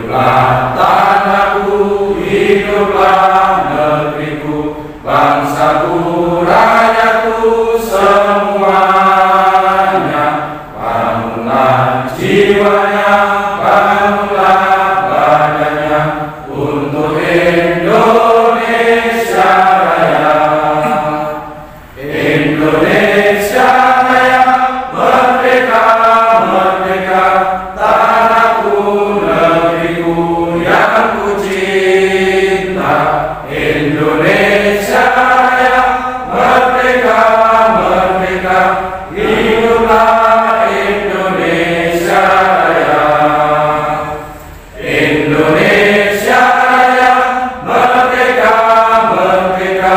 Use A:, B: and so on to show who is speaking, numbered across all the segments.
A: Hiduplah tanahku, hiduplah negeriku, bangsaku, rakyatku semuanya. Bangunlah jiwanya, bangunlah badannya untuk Indonesia Raya. Indonesia Raya, merdeka, merdeka, tanahku, negeriku yang ku cinta. Indonesia Raya, merdeka, merdeka, hiduplah Indonesia Raya. Indonesia Raya, merdeka, merdeka,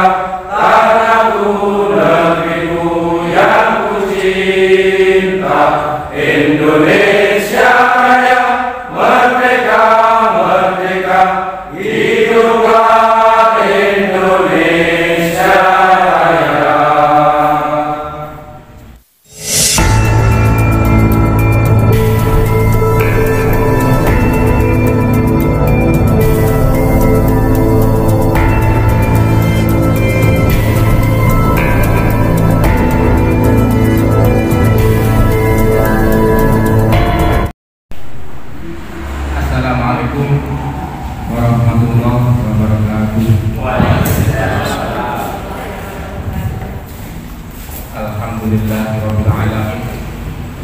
A: tanahku, negeriku yang ku cinta. Indonesia Raya, merdeka, merdeka, hiduplah Indonesia Raya.
B: Assalamualaikum warahmatullahi wabarakatuh. Alhamdulillahirabbil alamin.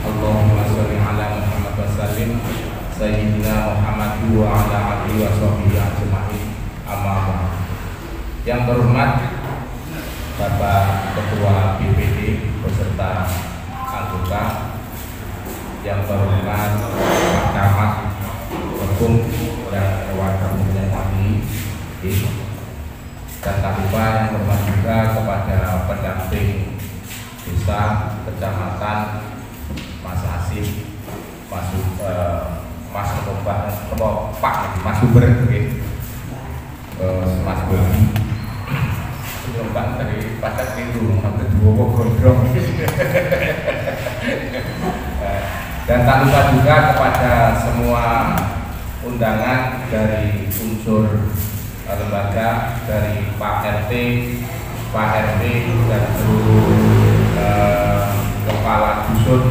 B: Allahumma shalli ala Muhammad wa sallim sayyidina Muhammad wa ala alihi wa sahbihi ajmain. Amma ba'd. Yang terhormat Bapak Ketua BPD beserta anggota, yang terhormat Pak Camat, Ketum dan warga yang kami, dan tak lupa yang terhormat juga kepada pendamping desa, kecamatan, Mas Asif, Mas Pak Mas Suber, Mas Boni, Mbak dari Pacat itu, sampai dua gondrong. Dan tak lupa juga kepada semua undangan dari unsur lembaga, dari Pak RT, Pak RW, dan seluruh kepala dusun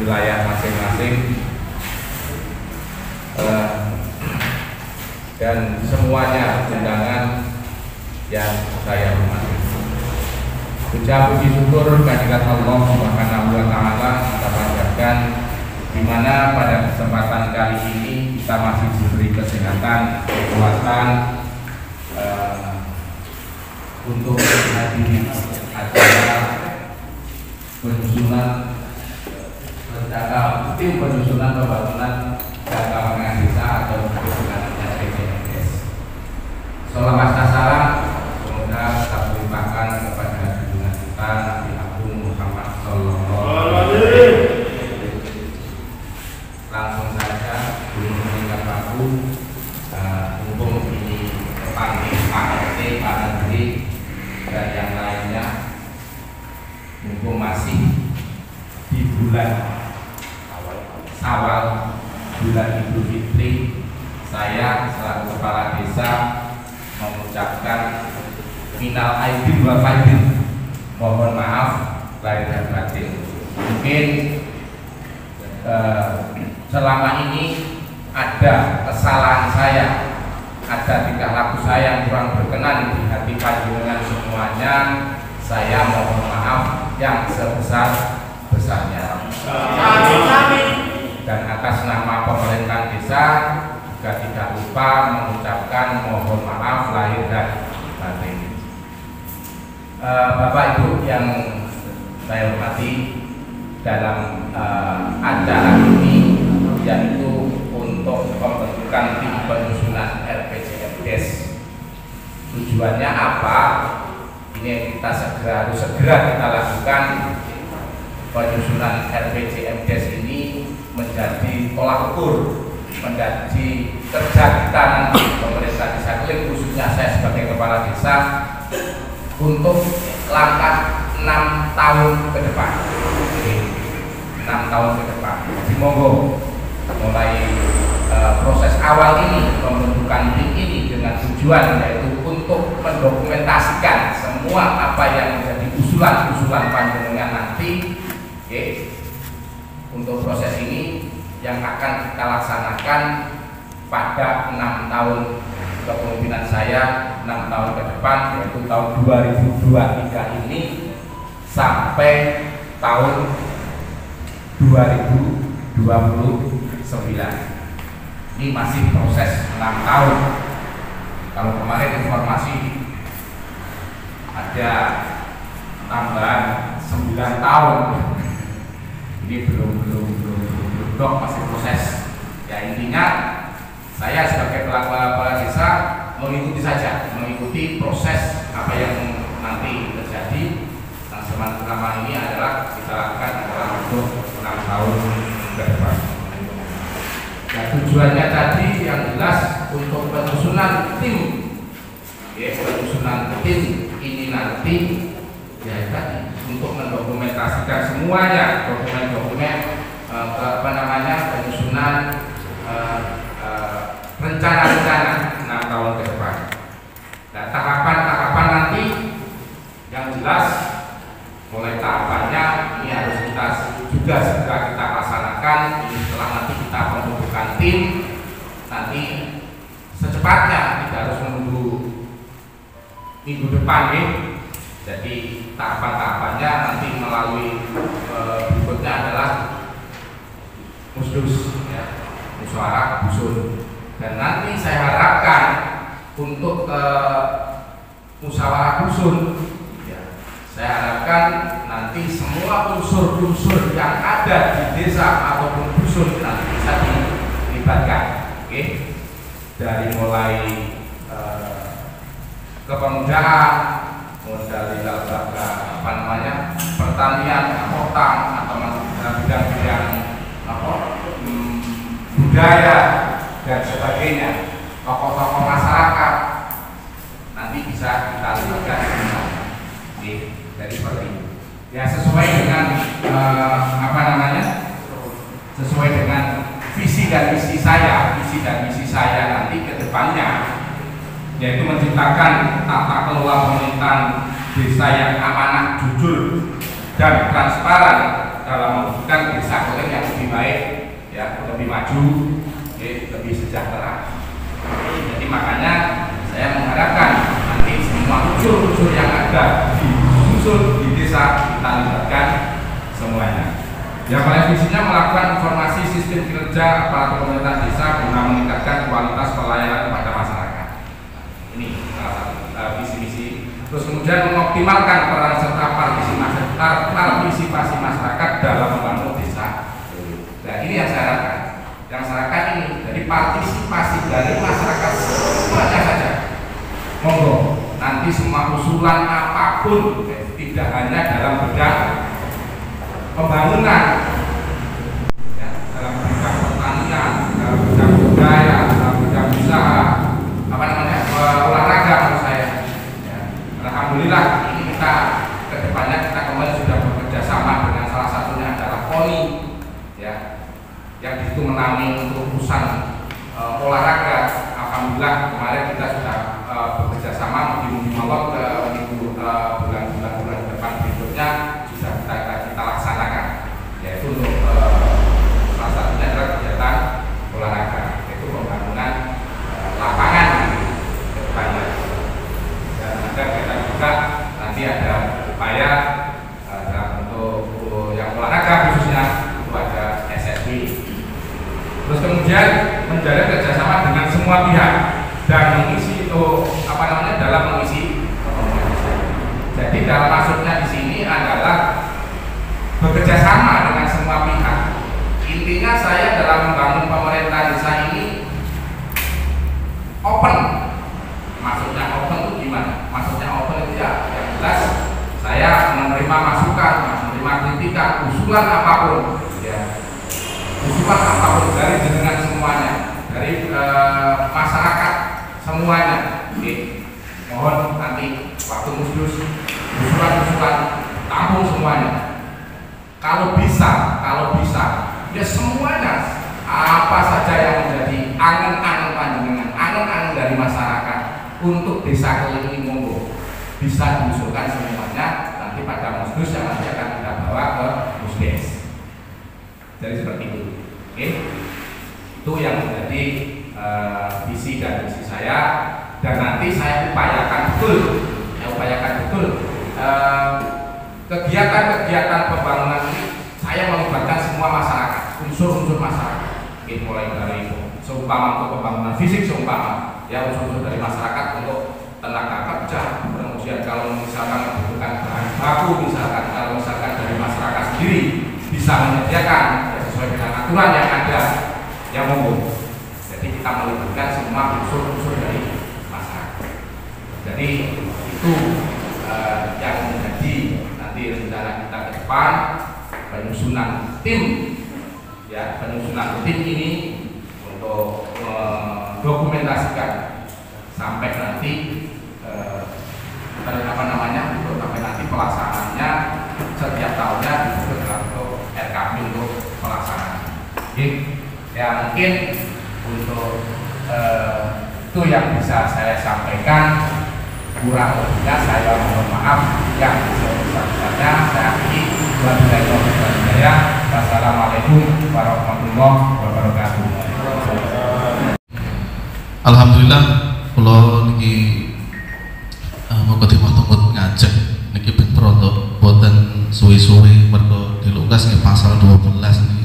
B: wilayah masing-masing, dan semuanya undangan yang saya hormati. Ucap puji syukur kehadirat Allah Subhanahu wa taala kita panjatkan, di mana pada kesempatan kali ini kita masih diberi kesehatan, kekuatan untuk menghadiri acara penyusunan tim penyusunan pembangunan jangka menengah desa atau penyusunan RPJMDes. Sholawat salam semoga kita limpahkan kepada junjungan kita Nabi Agung Muhammad Sallallahu Alaihi Wasallam. Langsung saja belum meningkat waktu, mumpung ini panggil Pak RT, Pak RW, dan yang lainnya, mumpung masih di bulan awal bulan Idul Fitri, saya selaku kepala desa mengucapkan minal aidin wal faidin, mohon maaf lahir dan batin. Mungkin selama ini ada kesalahan saya, ada tingkah laku saya yang kurang berkenan di hati panjenengan semuanya. Saya mohon maaf yang sebesar-besarnya. Dan atas nama pemerintah desa juga tidak lupa mengucapkan mohon maaf lahir dan batin. Bapak Ibu yang saya hormati, dalam acara ini yaitu untuk pembentukan tim penyusunan RPJMDes. Tujuannya apa? Ini yang kita harus segera kita lakukan. Penyusunan RPJMDes ini menjadi tolak ukur, menjadi kerja kita nanti pemerintah desa Kling, khususnya saya sebagai kepala desa, untuk langkah 6 tahun ke depan. 6 tahun ke depan. Jadi monggo mulai proses awal ini, pembentukan tim ini dengan tujuan yaitu untuk mendokumentasikan semua apa yang menjadi usulan-usulan panjenengan nanti. Oke. Untuk proses ini yang akan kita laksanakan pada 6 tahun kepemimpinan saya, 6 tahun ke depan, yaitu tahun 2023 ini sampai tahun 2029. Ini masih proses 6 tahun. Kalau kemarin informasi ada tambahan 9 tahun, ini belum dok, masih proses. Ya intinya saya sebagai pelaku kepala desa mengikuti saja, mengikuti proses apa yang nanti terjadi. Nah, selama ini adalah kita lakukan adalah untuk 6 tahun ke depan. Nah, tujuannya tadi yang jelas untuk penyusunan tim, ya, penyusunan tim ini nanti ya tadi untuk mendokumentasikan semuanya, dokumen-dokumen penyusunan rencana-rencana 6 tahun ke depan. Nah, tahapan-tahapan nanti yang jelas mulai tahapannya ini harus kita juga segera kita laksanakan. Ini setelah nanti kita pembentukan tim, nanti secepatnya kita harus menunggu minggu depan nih. Jadi tahapan-tahapannya nanti melalui berikutnya adalah musdus, ya, musyawarah dusun. Dan nanti saya harapkan untuk musyawarah dusun, ya, saya harapkan nanti semua unsur-unsur yang ada di desa ataupun dusun nanti bisa dilibatkan, oke? Dari mulai kepemudaan, dari lembaga apa namanya pertanian, potang atau bidang-bidang budaya dan sebagainya, tokoh-tokoh masyarakat nanti bisa kita libatkan semua. Jadi seperti itu. Ya sesuai dengan apa namanya, sesuai dengan visi dan misi saya nanti ke depannya, yaitu menciptakan tata kelola pemerintahan desa yang amanah, jujur, dan transparan dalam mewujudkan desa Kleten yang lebih baik, ya, lebih maju, lebih sejahtera. Jadi makanya saya mengharapkan nanti semua unsur-unsur yang ada di unsur di desa kita libatkan semuanya. Yang paling visinya melakukan informasi sistem kinerja aparatur pemerintahan desa guna meningkatkan kualitas pelayanan kepada masyarakat. Ini visi-misi. Terus kemudian mengoptimalkan peran serta partisipasi masyarakat dalam membangun desa. Nah ini yang saya harapkan. Yang saya harapkan ini dari partisipasi dari masyarakat semuanya saja. Monggo nanti semua usulan apapun, tidak hanya dalam bidang pembangunan, ya, dalam bidang pertanian, dalam bidang budaya, dalam bidang usaha, apa namanya, olahraga menurut saya. Ya, alhamdulillah ini kita kedepannya kita kemarin sudah bekerja sama dengan salah satunya adalah KONI, ya, yang itu menangani untuk urusan olahraga. Alhamdulillah kemarin kita sudah bekerja sama di Mungkin ke bulan-bulan depan berikutnya sudah kita laksanakan, yaitu untuk salah satunya adalah kegiatan olahraga, yaitu pembangunan lapangan ke depannya. Dan ada kita juga nanti ada upaya dalam bentuk yang olahraga khususnya itu ada SSB. Terus kemudian menjalin kerjasama dengan semua pihak dan mengisi itu apa namanya dalam mengisi. Jadi dalam maksudnya di sini adalah bekerja sama dengan semua pihak. Intinya saya dalam membangun pemerintah desa ini open. Maksudnya open itu gimana? Maksudnya open itu ya yang jelas saya menerima masukan, menerima kritikan, usulan apapun, ya. Usulan apapun dari jenengan semuanya, dari masyarakat semuanya. Oke. Mohon nanti waktu musdus usulan-usulan tampung semuanya. Kalau bisa, ya semuanya apa saja yang menjadi angan-angan untuk desa Keling ini monggo bisa diusulkan semuanya nanti pada musnus yang nanti akan kita bawa ke musdes. Jadi seperti itu. Oke, itu yang menjadi visi dan misi saya, dan nanti saya upayakan betul kegiatan-kegiatan pembangunan ini saya melibatkan semua masyarakat, unsur-unsur masyarakat. Ini mulai dari seumpama untuk pembangunan fisik, seumpama ya unsur-unsur dari masyarakat untuk tenaga kerja, kemudian kalau misalkan membutuhkan bahan baku, misalkan kalau misalkan dari masyarakat sendiri bisa menyediakan ya, sesuai dengan aturan yang ada, yang monggo. Jadi kita melibatkan semua unsur-unsur dari masyarakat. Jadi itu yang menjadi nanti rencana kita ke depan, penyusunan tim ini untuk mendokumentasikan sampai nanti untuk sampai nanti pelaksanaannya setiap tahunnya disebut untuk RKP untuk pelaksanaan. Jadi ya mungkin untuk itu yang bisa saya sampaikan. Kurang lebihnya saya mohon maaf yang sebesar-besarnya. Saya akhiri. Wassalamualaikum warahmatullahi wabarakatuh.
C: Alhamdulillah, kula niki monggo dimut ngajak niki ben pronto boten suwe-suwe mergo dilukas nggih pasal 12 niki.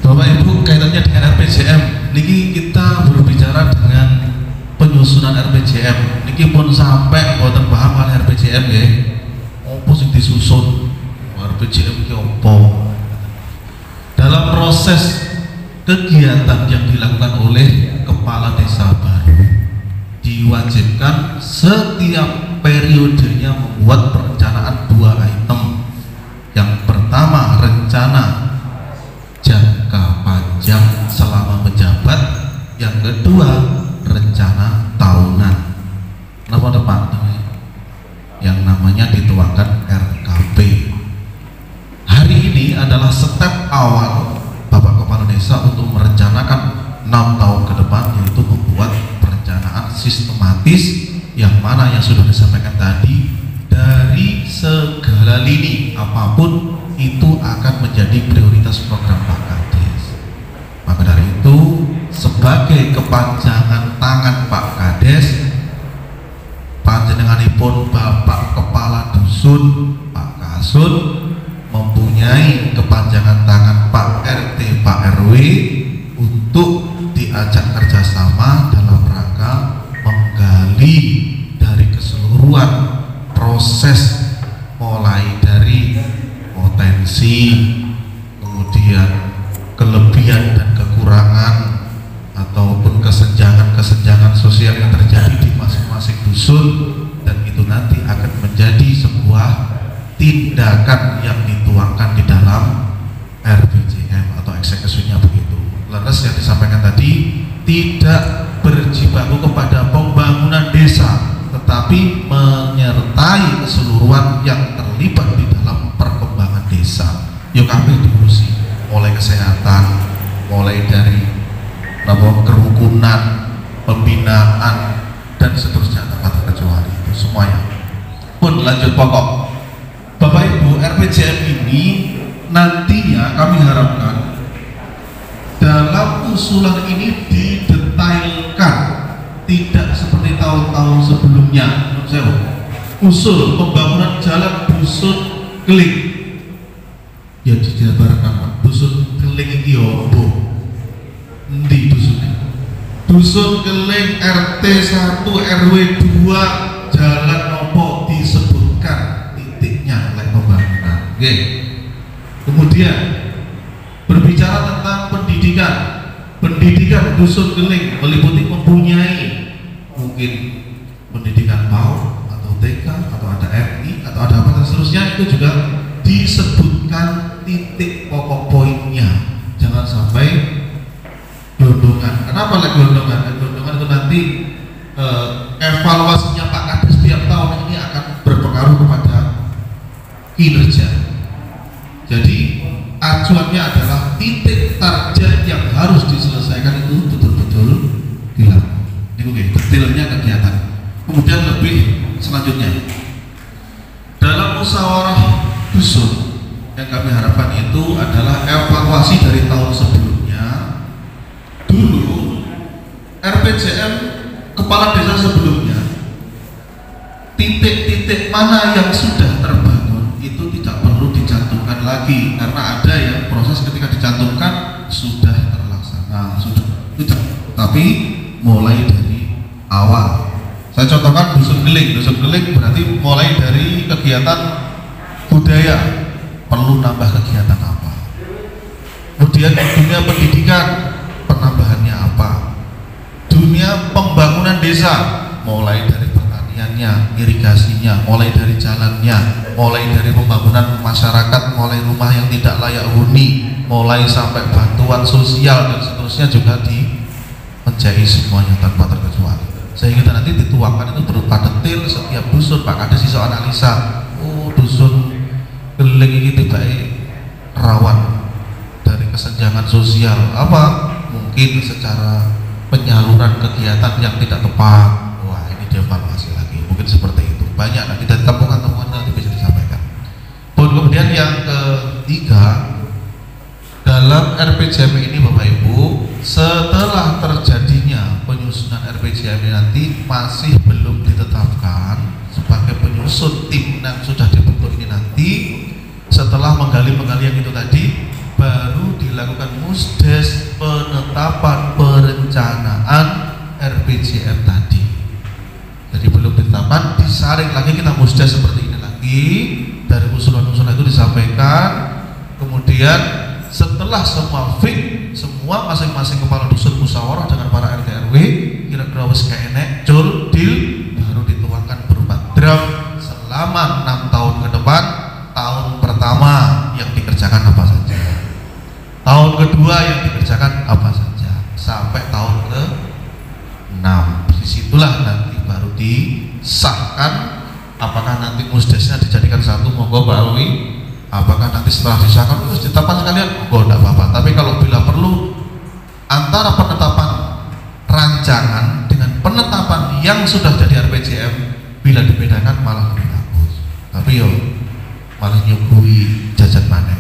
C: Bapak Ibu, kaitannya dengan RPJM niki kita berbicara dengan penyusunan RPJM niki pun sampai boten paham kan RPJM nggih. Opo sing disusun RPJM ki opo? Dalam proses kegiatan yang dilakukan oleh kepala desa baru diwajibkan setiap periodenya membuat perencanaan 2 item. Yang pertama rencana jangka panjang selama menjabat, yang kedua rencana tahunan. Kenapa Pak? Yang namanya dituangkan RKP. Hari ini adalah step awal Bapak Kepala Desa untuk merencanakan 6 tahun ke depan, yaitu membuat perencanaan sistematis yang mana yang sudah disampaikan tadi dari segala lini apapun itu akan menjadi prioritas program Pak Kades. Maka dari itu sebagai kepanjangan tangan Pak Kades, panjenenganipun Bapak Kepala Dusun Pak Kasun mempunyai kepanjangan tangan Pak RT Pak RW untuk diajak kerjasama dalam rangka menggali dari keseluruhan proses mulai dari potensi, kemudian kelebihan dan kekurangan ataupun kesenjangan sosial yang terjadi di masing-masing dusun, dan itu nanti akan menjadi sebuah tindakan yang dituangkan di dalam RPJM atau eksekusinya begitu. Leres yang disampaikan tadi tidak berjibaku kepada pembangunan desa, tetapi menyertai keseluruhan yang terlibat di dalam perkembangan desa. Yuk kami diurusi mulai kesehatan, mulai dari kerukunan, pembinaan dan seterusnya tanpa terkecuali itu semuanya. Pun lanjut pokok. Bapak Ibu, RPJM ini nantinya kami harapkan dalam usulan ini didetailkan, tidak seperti tahun-tahun sebelumnya. Usul pembangunan jalan dusun Keling ya dijabarkan dusun Keling iki opo? Endi dusunnya? Dusun Keling RT 1 RW 2 jalan nopo disebutkan titiknya oleh pembangunan. Oke. Kemudian berbicara tentang pendidikan dusun Keling meliputi mempunyai mungkin pendidikan PAUD atau TK atau ada RI atau ada apa dan seterusnya, itu juga disebutkan titik pokok poinnya. Jangan sampai gelondongan. Kenapa lagi gelondongan? Gelondongan itu nanti evaluasinya Pak Kades setiap tahun ini akan berpengaruh kepada kinerja. Jadi acuannya adalah titik target yang harus diselesaikan itu betul-betul dilakukan. Ini oke, detailnya kegiatan. Kemudian lebih selanjutnya dalam musyawarah dusun yang kami harapkan itu adalah evaluasi dari tahun sebelumnya. Dulu RPJM kepala desa sebelumnya, titik-titik mana yang sudah terbangun itu tidak perlu dicantumkan lagi, karena ada yang proses ketika dicantumkan sudah terlaksana, sudah tidak. Tapi mulai dari awal. Saya contohkan dusun geling. Dusun geling berarti mulai dari kegiatan budaya, perlu nambah kegiatan apa. Kemudian dunia pendidikan, penambahannya apa. Dunia pembangunan desa, mulai dari pertaniannya, irigasinya, mulai dari jalannya, mulai dari pembangunan masyarakat, mulai rumah yang tidak layak huni, mulai sampai bantuan sosial dan seterusnya juga menjadi semuanya tanpa terkecuali. Sehingga nanti dituangkan itu berupa detail setiap dusun. Pak Kades iso analisa, oh dusun geling ini tiba rawan dari kesenjangan sosial apa, mungkin secara penyaluran kegiatan yang tidak tepat, wah ini dievaluasi lagi, mungkin seperti itu. Banyak nanti dari temuan-temuan nanti bisa disampaikan. Kemudian yang ketiga, dalam RPJM ini Bapak Ibu, setelah terjadinya penyusunan RPJM ini nanti masih belum ditetapkan sebagai penyusun tim yang sudah dibentuk ini nanti. Setelah menggali-menggali yang itu tadi, baru dilakukan musdes penetapan perencanaan RPJM tadi. Jadi belum ditetapkan, disaring lagi kita musdes seperti ini lagi, dari usulan-usulan itu disampaikan, kemudian setelah semua fix, semua masing-masing kepala dusun musyawarah dengan para RT RW, kira-kira wis keenek, cul, deal, baru dituangkan berupa draft selama 6 tahun ke depan. Tahun pertama yang dikerjakan apa saja, tahun kedua yang dikerjakan apa saja, sampai tahun ke-6. Disitulah nanti baru disahkan. Apakah nanti musdesnya dijadikan satu, monggo Pak Alwi. Apakah nanti setelah disahkan terus ditetapkan sekalian, monggo tidak apa-apa. Tapi kalau bila perlu antara penetapan rancangan dengan penetapan yang sudah jadi RPJM, bila dibedakan malah lebih bagus. Tapi yo malah nyuguhi jajan mana.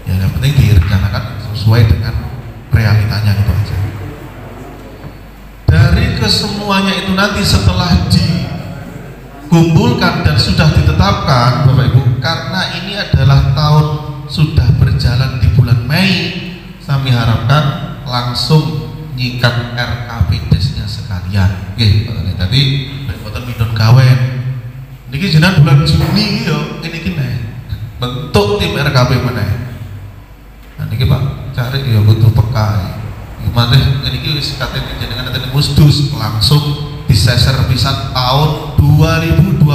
C: Ya yang penting direncanakan sesuai dengan realitanya gitu aja. Dari kesemuanya itu nanti setelah dikumpulkan dan sudah ditetapkan Bapak Ibu, karena ini adalah tahun sudah berjalan di bulan Mei, kami harapkan langsung nyikat RKP desnya sekalian. Oke, tadi dari Midon Kawen niki jenengan bulan Juni yo ini bentuk tim RKP mana. Nah niki Pak cari yo butuh peka. Gimana niki wis katene jenengan tadi musdus langsung diseser pisan tahun 2024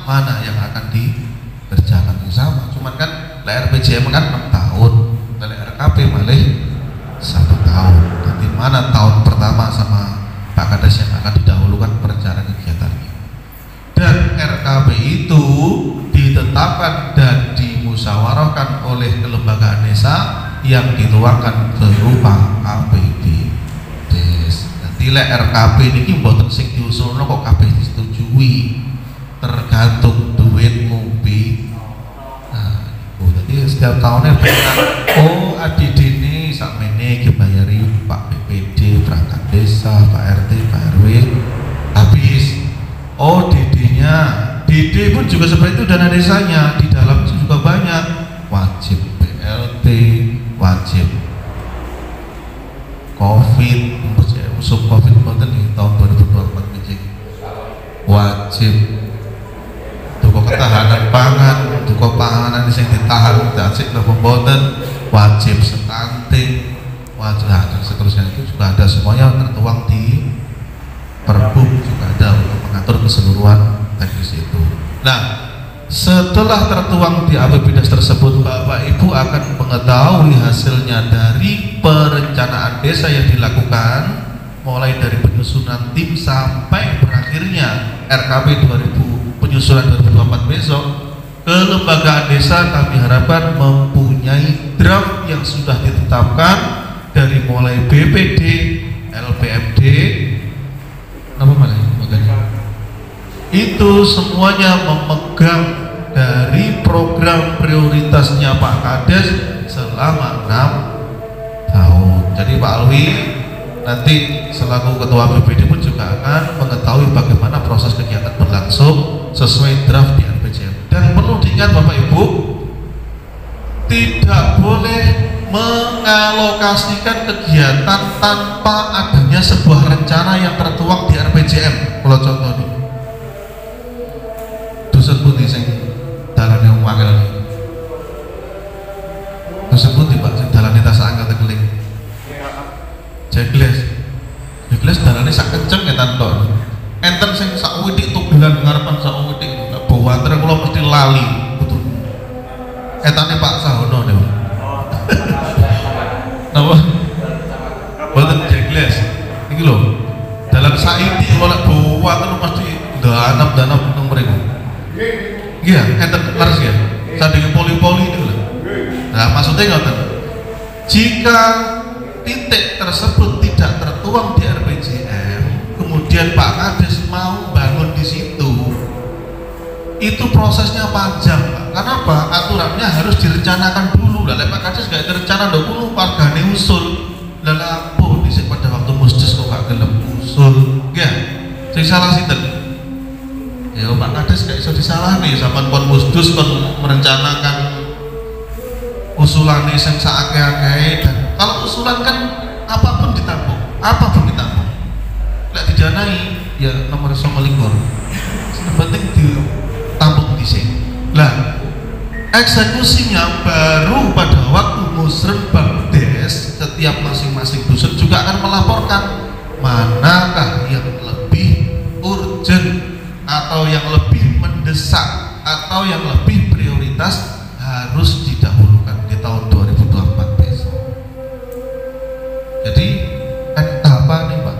C: mana yang akan dikerjakan sama. Cuman kan RPJM kan 6 tahun, RKP malah 1 tahun. Jadi mana tahun pertama sama Pak Kades yang akan didahulukan perencanaan kegiatannya. Dan RKP itu ditetapkan dan dimusyawarahkan oleh kelembagaan desa yang dituangkan berupa APBDes. Nanti RKP ini mboten sing diusulno kok kabeh disetujui, tergantung duitmu bi. Nah, jadi setiap tahunnya benar. Oh, ADD ini sakmene dibayari Pak BPD, perangkat desa, Pak RT, Pak RW habis. Oh, DD pun juga seperti itu, dana desanya di dalam itu juga banyak, wajib BLT, wajib COVID, musuh COVID di tahun 2024 ini wajib duko ketahanan pangan, duko panganan yang ditahan dasik dan pemboten, wajib stunting, wajib dan seterusnya. Itu juga ada semuanya tertuang di Perbu, juga ada untuk mengatur keseluruhan teknis itu. Nah, setelah tertuang di APBDes tersebut, Bapak Ibu akan mengetahui hasilnya dari perencanaan desa yang dilakukan, mulai dari penyusunan tim sampai berakhirnya RKP 2000 penyusunan 2024 besok. Kelembagaan desa kami harapkan mempunyai draft yang sudah ditetapkan dari mulai BPD, LPMD, apa malah itu semuanya memegang dari program prioritasnya Pak Kades selama 6 tahun. Jadi Pak Alwi nanti selaku Ketua BPD pun juga akan mengetahui bagaimana proses kegiatan berlangsung sesuai draft di RPJM. Dan perlu diingat Bapak Ibu, tidak boleh mengalokasikan kegiatan tanpa adanya sebuah rencana yang tertuang di RPJM. Kalau contoh nih, dusun putih sing dalan yang wakil, dusun putih Pak, sing dalan tas angkat tegeling, jegles dalannya sak kenceng ya tanto, enten sing sak widik tugelan ngarepan sak widik, bawa antar kalau mesti lali, betul. Etane Pak Sahono nih. Napa? Boten jegles. Iki lho. Dalam saiki kalau bawa terus mesti danap nang mriku. Iya, enten leres ya. Sandinge poli-poli niku lho. Nah, maksudnya ngoten. Jika titik tersebut tidak tertuang di RPJM, kemudian Pak Kades mau bangun di situ, itu prosesnya panjang Pak. Kenapa? Aturannya harus direncanakan dulu. Lah Pak Kades gak direncana dulu wargane usul. Lah lapo dhisik pada waktu musdes kok gak gelem usul. Ya, sing salah sinten? Ya Pak Kades gak iso disalahne, sampean pon musdes kon merencanakan usulane sing saakeh-akehe. Dan kalau usulan kan apapun ditampung. Lek didanai ya nomor 29. Sing penting ditampung dhisik. Lah eksekusinya baru pada waktu Musrenbangdes. Setiap masing-masing dusun juga akan melaporkan manakah yang lebih urgent atau yang lebih mendesak atau yang lebih prioritas harus didahulukan di tahun 2024 besok. Jadi apa nih Pak?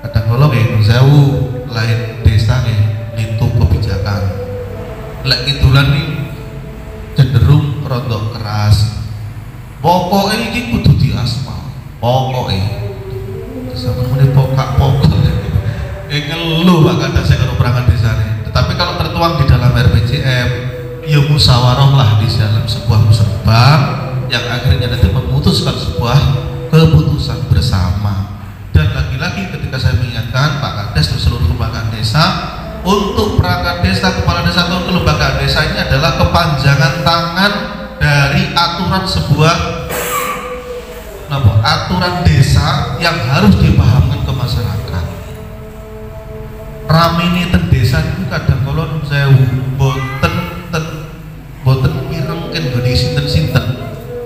C: Kadang kalau nggih sewu lain desa nih lintuh kebijakan. Lek itulan nih cenderung rontok keras. Pokoknya ini kudu diaspal. Pokoknya sama muni pokok. Ngeluh Pak Kades kalau perangkat desa nih. Tetapi kalau tertuang di dalam RPJM, ya musyawarah lah di dalam sebuah musrebang yang akhirnya nanti memutuskan sebuah keputusan bersama. Dan lagi-lagi ketika saya mengingatkan Pak Kades dan seluruh kelembagaan desa, untuk perangkat desa, kepala desa atau kelembagaan desa ini adalah kepanjangan tangan dari aturan sebuah aturan desa yang harus dipahamkan ke masyarakat. Ramini ten desa itu kadang kalau saya boten mirengken goni sinten-sinten.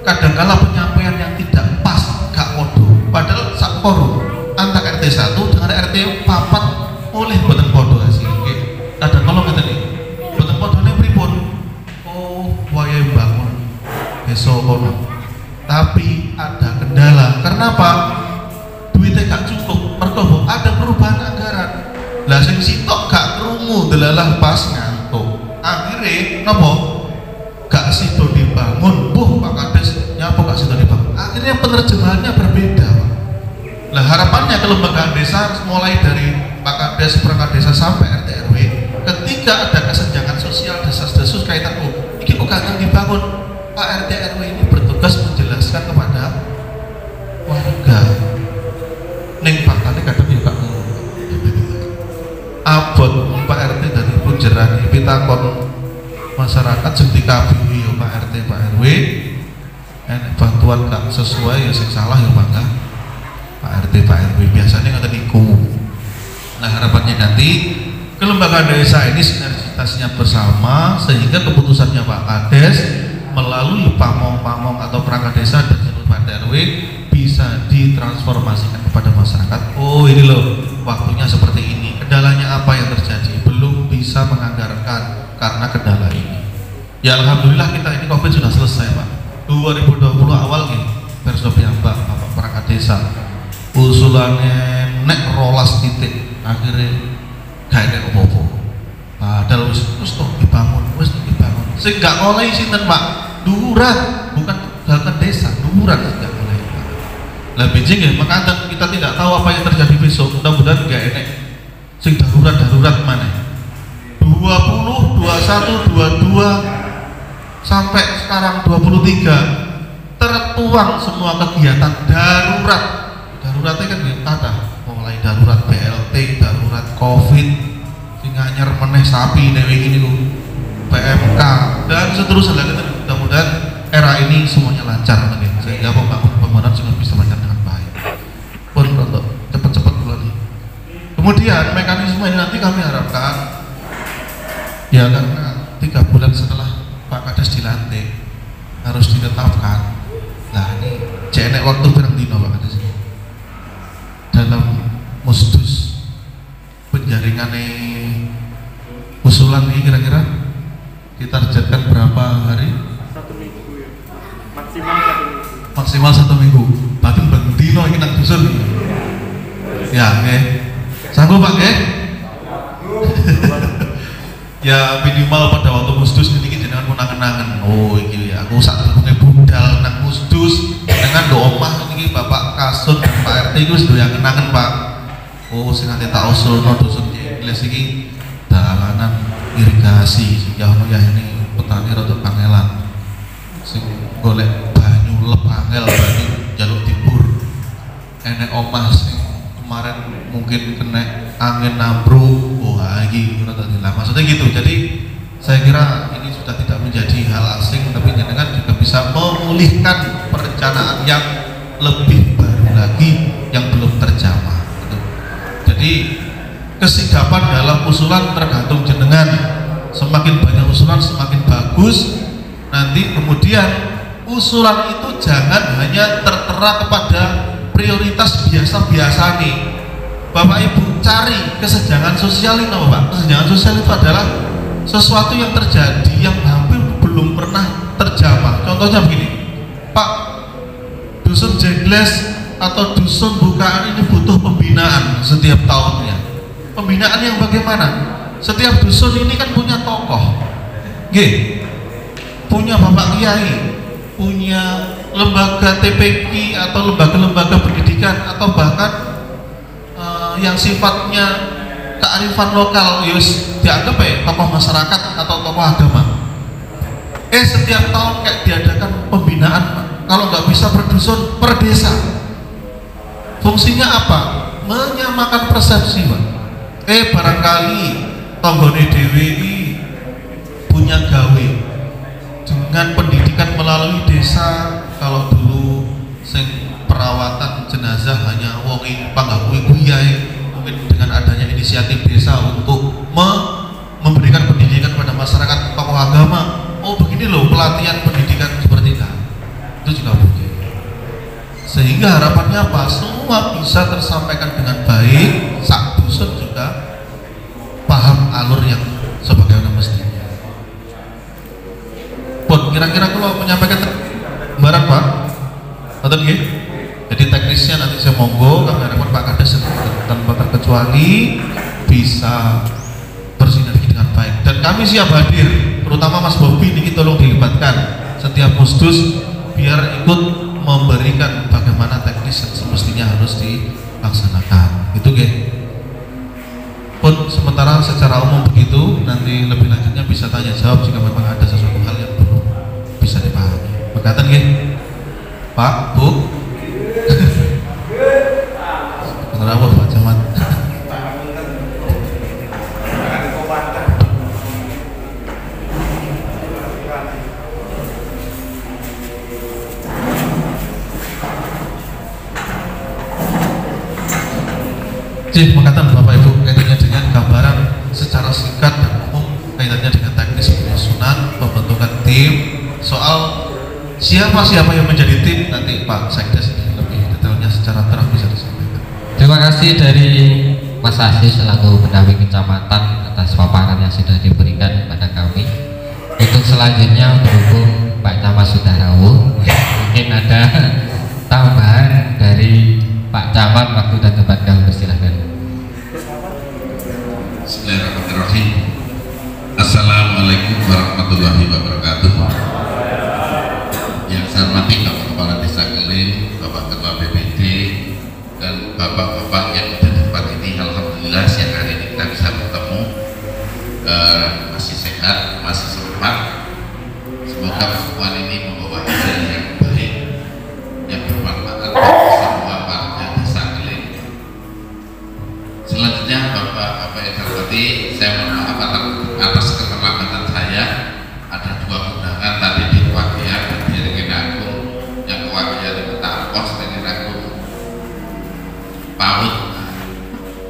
C: Kadang-kala penyampaian yang tidak pas gak podo. Padahal sak forum antara RT 1 dengan RT 4 oleh boten podo hasil. Kadang-kala ngeten iki. Boten podone pripun? Oh, wayahe bangun besok kono. Tapi ada kendala. Kenapa? Duitnya gak cukup. Mergo ada perubahan anggaran. Lah sing sitok gak krungu delalah pas ngantuk. Akhirnya napa? Gak sido dibangun. Pak Kades nyapa gak sido dibangun. Akhirnya penerjemahannya berbeda, Pak. Lah harapannya kelembagaan desa mulai dari Pak Kades, perangkat desa sampai RT RW, ketika ada kesenjangan sosial desas-desus kaitan iki kok gak dibangun, Pak RT RW ini bertugas menjelaskan kepada warga. Ning faktane kadang yo gak abot Pak RT dari pujeran pitakon masyarakat sing dikabihi yo Pak RT Pak RW enek bantuan gak sesuai ya sing salah ya Pak RT Pak RW biasanya ngoten niku. Nah harapannya nanti kelembagaan desa ini sinergitasnya bersama sehingga keputusannya Pak Kades melalui pamong-pamong atau perangkat desa dan seluruh Pak RW bisa ditransformasikan kepada masyarakat. Oh ini loh waktunya seperti ini. Kendalanya apa yang terjadi? Belum bisa menganggarkan karena kendala ini. Ya alhamdulillah kita ini COVID sudah selesai Pak. 2020 awal nih versi piyambak Bapak perangkat desa. Usulannya nek rolas titik akhirnya gak ada apa-apa. Padahal wis dibangun. Sing gak oleh sinten Pak? Duran, bukan gak desa, duran gak oleh Pak. Lah bijing ya, maka kita tidak tahu apa yang terjadi besok. Mudah-mudahan gak enek sing darurat mana. 20, 21, 22 sampai sekarang 23 tertuang semua kegiatan darurat. Daruratnya kan yang kata mulai darurat BLT, darurat COVID, sing anyar meneh sapi dewe gini ku PMK dan seterusnya. Mudah-mudahan era ini semuanya lancar sehingga pembangunan juga bisa lancar dengan baik. Pun untuk cepat-cepat lagi. Kemudian mekanisme ini nanti kami harapkan ya karena 3 bulan setelah Pak Kades dilantik harus ditetapkan. Nah ini jenek waktu berang dino Pak Kades dalam musdus penjaringan usulan ini kira-kira kita targetkan berapa hari?
D: 1 minggu ya,
C: maksimal 1 minggu. Berarti bendino ini nang dusun ya oke. Sanggup Pak ya? Ya minimal pada waktu musdus ini jenengan menangan-nangan. Oh iki ya aku sak durunge budal nang musdus dengan do omah iki Bapak Kasut dan Pak RT iki wis doyan kenangan Pak. Oh sing ate tak usulno dusun Jengles iki dalanan irigasi sehingga ono ya ini petani rada kangelan. Sing golek banyu lep angel berarti jaluk tibur. Enek omah sing kemarin mungkin kena angin nambruk. Lagi maksudnya gitu. Jadi saya kira ini sudah tidak menjadi hal asing, tapi jenengan juga bisa memulihkan perencanaan yang lebih baru lagi yang belum terjamah gitu. Jadi kesigapan dalam usulan tergantung jenengan. Semakin banyak usulan semakin bagus. Nanti kemudian usulan itu jangan hanya tertera kepada prioritas biasa-biasa nih. Bapak Ibu cari kesenjangan sosial ini apa Pak? Kesenjangan sosial itu adalah sesuatu yang terjadi yang hampir belum pernah terjamah. Contohnya begini, Pak, dusun Jengles atau dusun Bukaan ini butuh pembinaan setiap tahunnya. Pembinaan yang bagaimana? Setiap dusun ini kan punya tokoh, punya Bapak Kiai, punya lembaga TPQ atau lembaga-lembaga pendidikan atau bahkan yang sifatnya kearifan lokal, yus dianggap ya tokoh masyarakat atau tokoh agama. Setiap tahun kayak diadakan pembinaan Pak. Kalau nggak bisa per dusun, per desa. Fungsinya apa? Menyamakan persepsi Pak. Barangkali tonggone dewe ini punya gawe dengan pendidikan melalui desa. Kalau dulu sing perawatan jenazah hanya wongi panggah kuwi-kuwi, mungkin dengan adanya inisiatif desa untuk memberikan pendidikan pada masyarakat tokoh agama. Oh begini loh pelatihan pendidikan seperti itu juga boleh. Sehingga harapannya apa? Semua bisa tersampaikan dengan baik, sak dusun juga paham alur yang sebagaimana mestinya. Pun kira-kira kalau menyampaikan barat Pak, atau nggih? Jadi teknisnya nanti saya monggo kami harapkan Pak Kades tanpa terkecuali bisa bersinergi dengan baik dan kami siap hadir, terutama Mas Bobi ini tolong dilibatkan setiap musdus biar ikut memberikan bagaimana teknis yang semestinya harus dilaksanakan. Itu nggih. Pun sementara secara umum begitu, nanti lebih lanjutnya bisa tanya jawab jika memang ada sesuatu hal yang belum bisa dipahami. Berkatan nggih Pak, Bu. Kenapa Pak Camat? Cih, makatan Bapak Ibu kaitannya dengan gambaran secara singkat dan umum kaitannya dengan teknis penyusunan pembentukan tim. Soal siapa yang menjadi tim nanti Pak Sekdes lebih detailnya secara terang bisa disampaikan.
E: Terima kasih dari Mas Aziz selaku pendamping kecamatan atas paparan yang sudah diberikan kepada kami. Untuk selanjutnya berhubung Pak Camat sudah rawuh, mungkin ada tambahan dari Pak Camat, waktu dan tempat kami persilahkan.
F: Bismillahirrahmanirrahim. Assalamualaikum warahmatullahi wabarakatuh. Yang saya hormati Bapak Kepala Desa Keling, Bapak Ketua BPD, bapak-bapak yang ada di tempat ini. Alhamdulillah siang hari ini kita bisa bertemu, masih sehat, masih semangat. Semoga pertemuan ini membawa hasil yang baik, yang bermanfaat bagi semua warga desa Keling. Selanjutnya bapak-bapak yang terhormati, saya mohon maaf atas keterlambatan saya. Ada 2 undangan tadi di Kewagian dan di Ringin Agung, yang Kewagian di Kota Pos Ringin Agung PAUD,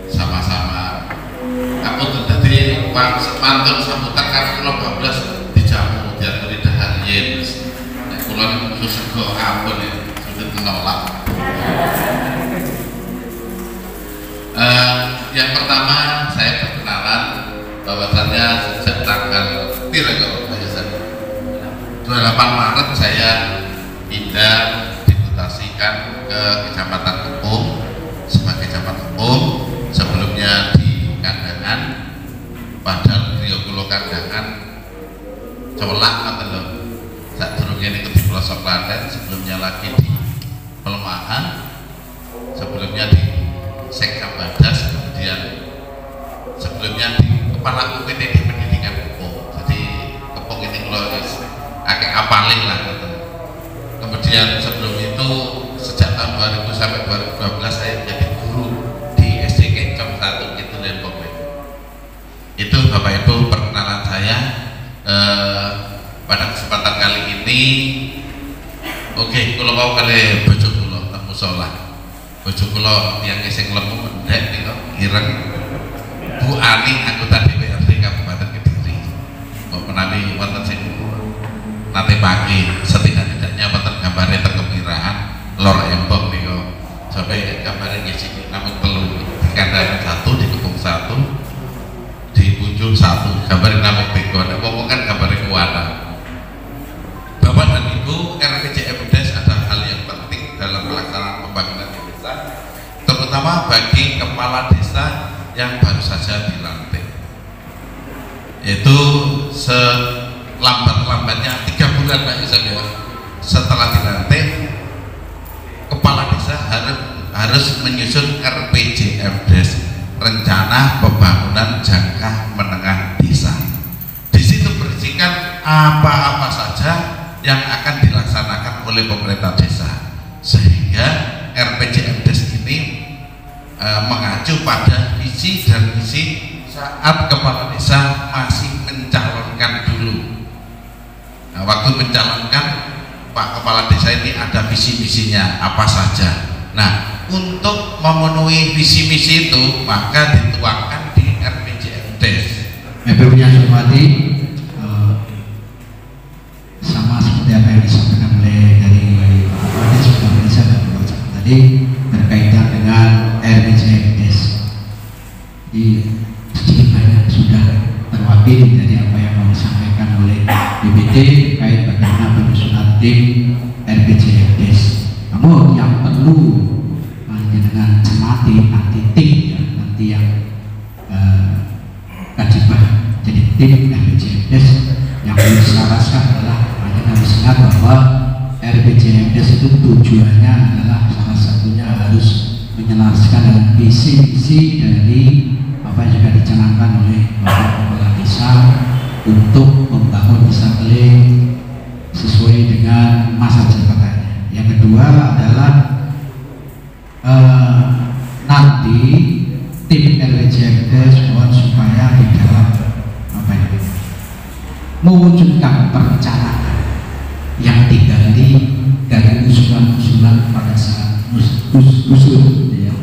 F: sama-sama aku tadi mantun sambutan kan kula 12 dijamu diaturi daharian nek kula niku sego ampun ya sudah menolak. Yang pertama saya perkenalan bahwasannya sejak tanggal 28 Maret saya pindah dimutasikan ke Kecamatan Kepung sebagai camat hukum. Sebelumnya di Kandangan, padahal Rio Kulo Kandangan colak atau saat turunnya itu di pelosok Klaten, sebelumnya lagi di Pelemahan, sebelumnya di Sekam-Badas, kemudian sebelumnya di Kepala UPTD Pendidikan Kepung. Jadi Kepung ini kalau agak apalin lah gitu. Kemudian sebelum itu sejak tahun 2000 sampai 2012 saya menjadi guru di SD Kencong 1 gitu Depok. Itu Bapak Ibu perkenalan saya. Pada kesempatan kali ini kalau mau kali bojo kula temu sholat, bojo kula yang sing lemu mendek nika ireng Bu Ani, anggota DPRD Kabupaten Kediri. Kok menawi wonten sing nate pagi setidak-tidaknya wonten gambare terkepiraan Lor Embong nika sampai gambare ngisi namun telu di Kandangan 1, di Kepung 1, di Pucul 1, gambare namung bego nek wong kan gambare kuwana. Bapak dan Ibu, RPJMdes adalah hal yang penting dalam pelaksanaan pembangunan di desa, terutama bagi kepala desa yang baru saja dilantik, yaitu selambat-lambatnya 3 bulan Pak Yusuf ya, setelah dilantik kepala desa harus menyusun RPJMdes, rencana pembangunan jangka menengah desa. Di situ berisikan apa-apa saja yang akan dilaksanakan oleh pemerintah desa, sehingga RPJMdes ini mengacu pada visi dan misi saat kepala desa masih mencalonkan dulu. Nah, waktu mencalonkan Pak Kepala Desa ini ada visi misinya apa saja. Nah, untuk memenuhi visi misi itu maka dituangkan di RPJMdes.
D: Bapak yang saya hormati, sama seperti apa yang disampaikan oleh dari Pak Kepala Desa dan Pak tadi berkaitan dengan RPJMdes. Jadi sedikit banyak sudah terwakili dari apa yang mau disampaikan oleh BPT terkait bagaimana penyusunan tim RPJMdes. Namun yang perlu dengan cermati nanti tim ya, nanti yang kajibah jadi tim RPJMdes yang perlu diselaraskan adalah harus ingat bahwa RPJMdes itu tujuannya adalah salah satunya harus menyelaraskan dengan visi-visi dari apa yang juga dicanangkan oleh Bapak Kepala Desa untuk membangun desa Keling sesuai dengan masa jabatannya. Yang kedua adalah nanti tim RPJMdes mohon supaya di dalam apa itu mewujudkan perencanaan yang digali dari usulan-usulan pada saat usul ya,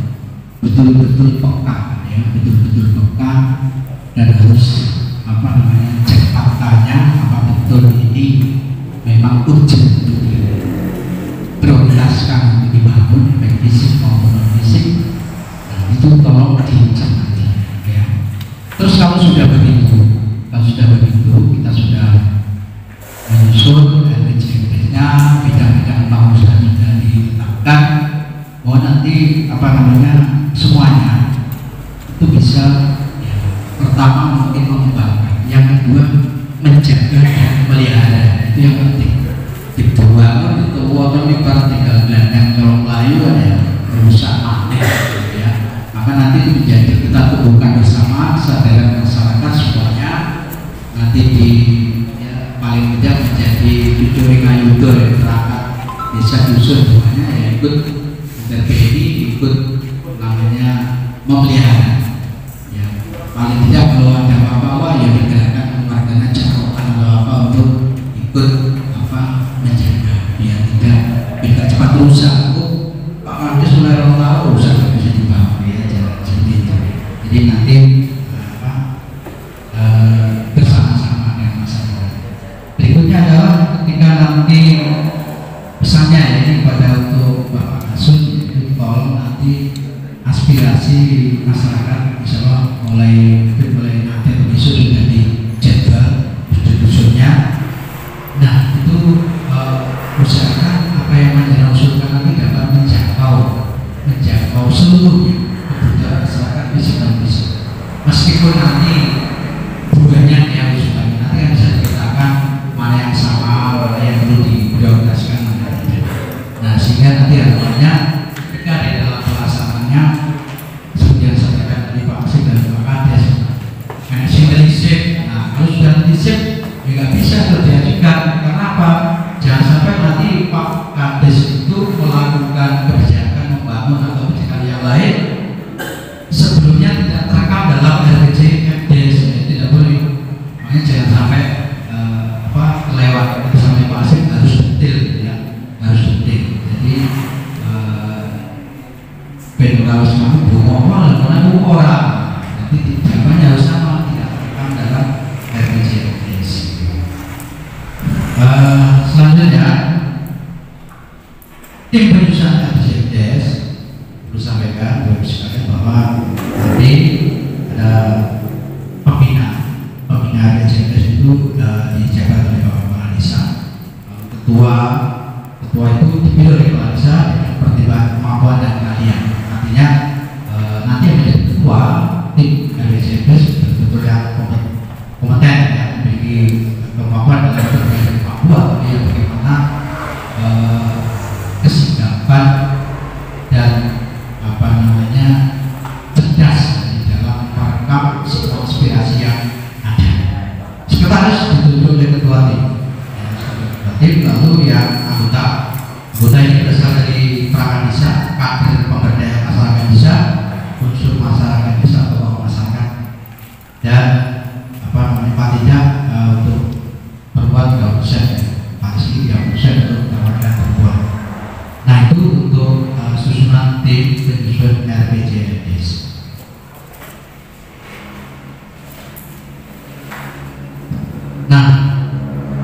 D: betul-betul peka ya, betul-betul peka dan harus apa namanya cek faktanya apa betul ini memang urgent untuk diprioritaskan untuk dibangun baik fisik maupun non fisik. Nah, itu tolong dicermati ya. Terus kalau sudah begitu kita sudah menyusun RPJMdes-nya, bidang-bidang bangunan sudah ditetapkan, bahwa nanti apa namanya semuanya itu bisa ya, pertama mungkin mengembangkan, yang kedua menjaga dan melihara, itu yang penting. Dibuang itu uang ibarat tinggal gelandang kalau Melayu ada rusak mati. unsur duanya ya ikut RPI, ikut namanya memelihara. Ya, paling tidak kalau ada apa-apa ya bergerakkan warganya cakupan atau apa untuk ikut apa menjaga biar tidak cepat rusak. Pak Kades mulai tahu rusak nggak bisa dibawa ya jangan seperti itu. Jadi nanti bersama-sama dengan masyarakat. Berikutnya adalah ketika nanti pesannya ya, ini pada untuk Bapak Kasun itu tolong nanti aspirasi masyarakat misalnya mulai nanti besok sudah dijadwal dusun-dusunnya. Nah itu usahakan apa yang menjadi usulkan nanti dapat menjangkau seluruhnya kebutuhan masyarakat bisa. Meskipun nanti buahnya yang usulkan nanti kan bisa dikatakan mana yang sama, mana yang perlu diprioritaskan, mana yang tidak. Nah sehingga nanti harapannya ketika di dalam pelaksanaannya seperti yang disampaikan tadi Pak Asik dan Pak Kades, single-ship. Nah kalau sudah single-ship ya nggak bisa diajukan. Karena apa? Jangan sampai nanti Pak Kades itu melakukan kebijakan membangun atau kebijakan yang lain sebelumnya tidak terekam dalam RPJMDes, tidak boleh. Makanya jangan sampai kelewat itu sampai Pak Asik harus detail ya, harus detail. Jadi kalau semuanya bohong mana orang, jadi jawabannya harus sama, tidak terekam dalam RPJMDes. Selanjutnya tim penyusunan RPJMDes perlu sampaikan bahwa nanti ada pembina RPJMDes itu dijabat oleh Bapak Malisa. Ketua itu dipilih oleh Bapak Malisa dengan pertimbangan kemampuan dan keahlian. Artinya nanti yang menjadi ketua tim RPJMDes betul-betul yang kompeten, yang memiliki kemampuan dalam berbagai kemampuan, yang bagaimana kesigapan dan apa namanya cerdas di dalam merekam semua aspirasi yang ada. Sekretaris ditunjuk oleh ketua tim, lalu yang anggota ini berasal dari perangkat desa, kader pemberdayaan masyarakat desa, unsur masyarakat desa atau tokoh masyarakat, dan apa namanya panitia untuk perempuan 30%, pasti 30% untuk perwakilan perempuan. Nah itu untuk susunan tim penyusun RPJMDes. Nah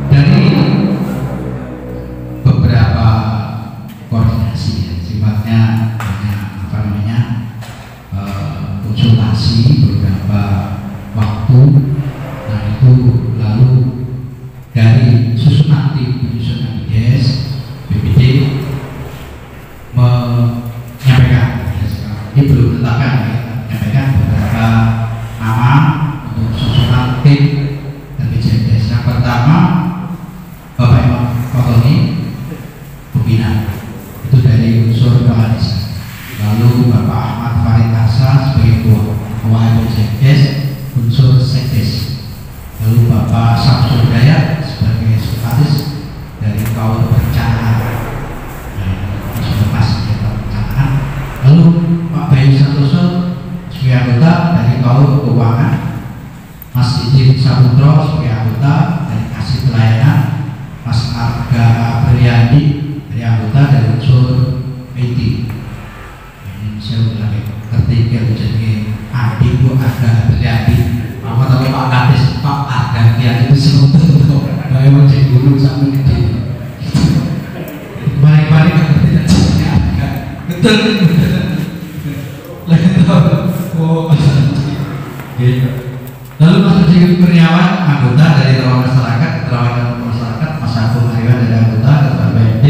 D: dari beberapa koordinasi ya, sifatnya apa namanya konsultasi beberapa waktu. Nah itu lalu dari susunan tim penyusun RPJMDes BPD menyampaikan, ini belum ditetapkan ya, menyampaikan beberapa nama untuk susunan tim RPJMDes. Yang pertama Bapak Imam Fatoni pembina itu dari unsur kepala desa, lalu Bapak Ahmad Farid Asa sebagai ketua RPJMDes unsur sekdes, lalu Bapak Samsul Dayat sebagai sekretaris dari kaum perencanaan. Lalu Pak Bayu Santoso sebagai anggota dari kaum keuangan, Mas Ijin Sabutro sebagai anggota dari kasih pelayanan, Mas Arga Apriandi dari anggota dari unsur IT. Ini saya udah ngerti kalau jadi adik Bu Arga Apriandi. Apa tahu Pak Kades Pak Arga Apriandi itu sebutan tuh. Saya mau jadi guru sampai gede. Balik-balik tidak jadi betul. Lalu Mas Budi Kurniawan anggota dari Ruang Masyarakat, Mas Agung Ariwan dari anggota Ketua BMD,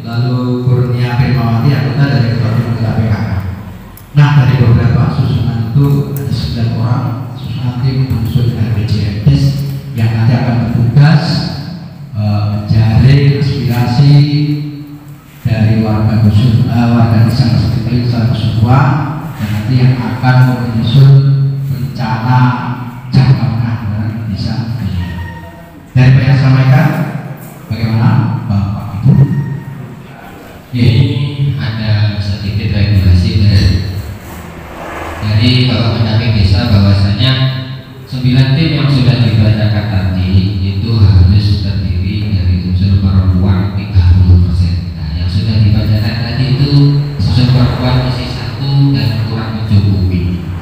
D: lalu Kurnia Firmawati anggota dari Ketua PKK. Nah dari beberapa susunan itu ada 9 orang susunan tim penyusun RPJMDes yang nanti akan bertugas menjaring aspirasi dari warga dusun, warga desa sekitar secara keseluruhan, dan nanti yang akan menyusun rencana jangka menengah desa. Dari yang sampaikan, bagaimana Bapak Ibu?
E: Ini ada sedikit regulasi dari Bapak Pendamping Desa bahwasanya 9 tim yang sudah dibacakan tadi itu harus terdiri dari unsur perempuan 30%. Nah, yang sudah dibacakan tadi itu unsur perempuan isi 1 dan kurang mencukupi.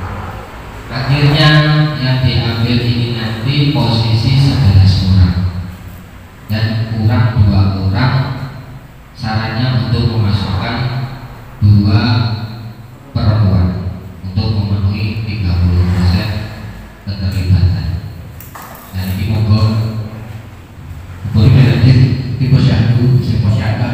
E: Akhirnya yang diambil ini nanti posisi 11 orang dan kurang 2 orang. Sarannya untuk memasukkan 2 perempuan untuk memenuhi 30% keterlibatan. Nah, ini monggo
D: Boleh di posyandu, saya posyandu.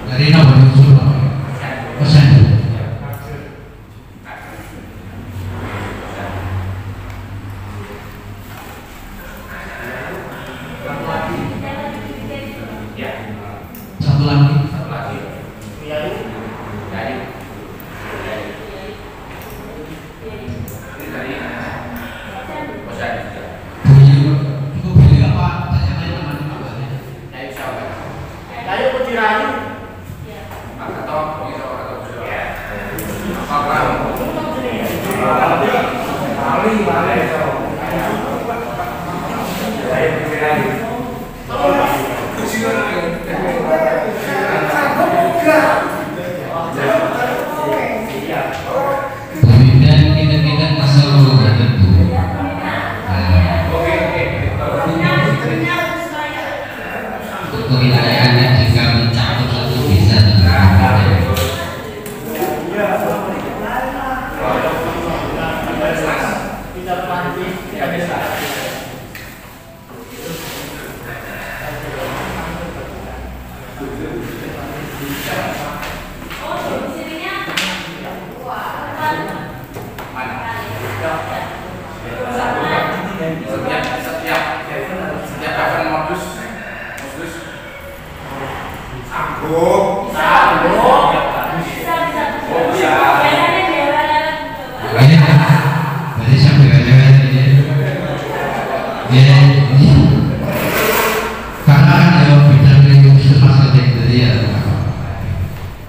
D: Dari nomor usul posyandu. Satu lagi. Cukup pilih apa? Tanya-tanya teman-teman.
E: kemudian kita masuk untuk kewilayahannya jika mencakup satu desa
B: setiap akan modus
D: Ini berarti sampai lewat ini. Ya, karena ada bidang yang khusus masalah tadi ya.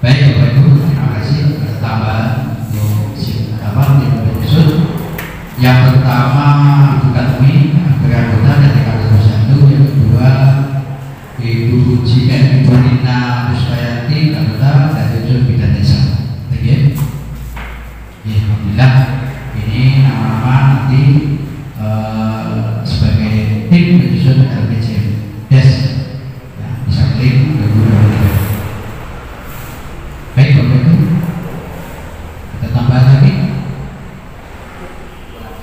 D: Baik Bapak Ibu, terima kasih atas tambahan untuk tim khusus. Yang pertama Ibu Katmi sebagai anggota dari Kabupaten 1, yang kedua Ibu Jika Ibu Rina Puspayanti anggota dari unsur bidang desa. Oke. Ya, alhamdulillah ini nama-nama nanti sebagai tim penyusun RPJM Des ya, bisa klik 2023. Baik Bapak Ibu, kita tambah lagi.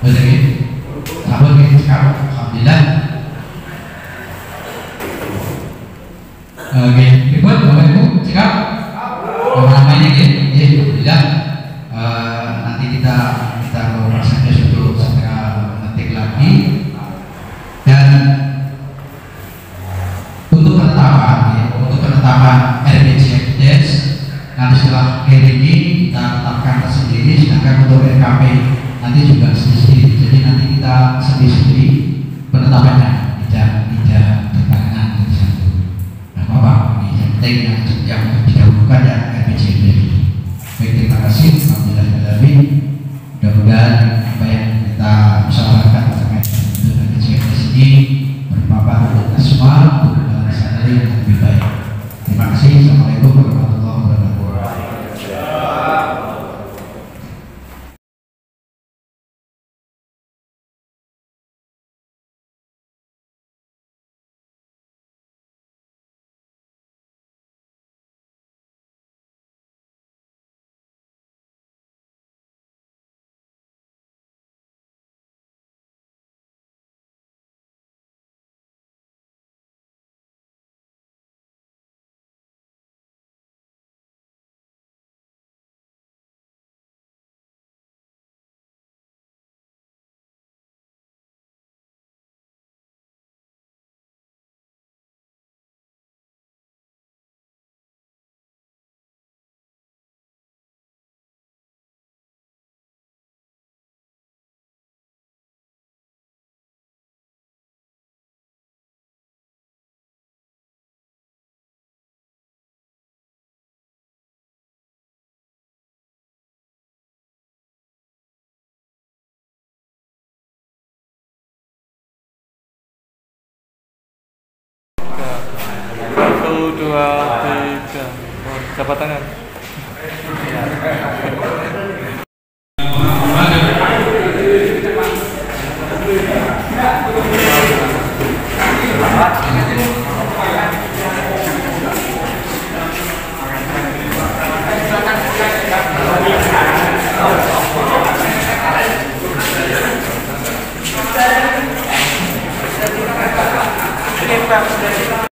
D: Boleh tambah lagi sekarang. Alhamdulillah. Oke, ikut Bapak Ibu, sikap. Namanya gitu, alhamdulillah. Nanti kita mau prosesnya untuk segera ngetik lagi. Dan untuk penetapan RPJM Des nanti setelah ini kita tetapkan tersendiri, sedangkan untuk RKP nanti juga sendiri. Jadi nanti kita sendiri penetapannya tidak berbarengan di satu. Nah, Bapak ini yang penting yang didahulukan ya RPJM. Baik, terima kasih. Alhamdulillah. Mudah-mudahan apa yang kita usahakan terkait dengan RPJM ini bermanfaat untuk kita semua, untuk sana yang lebih baik. Terima kasih. Assalamualaikum warahmatullahi wabarakatuh.
G: 1, 2, 3. Oh, siapa tangan?
A: Ini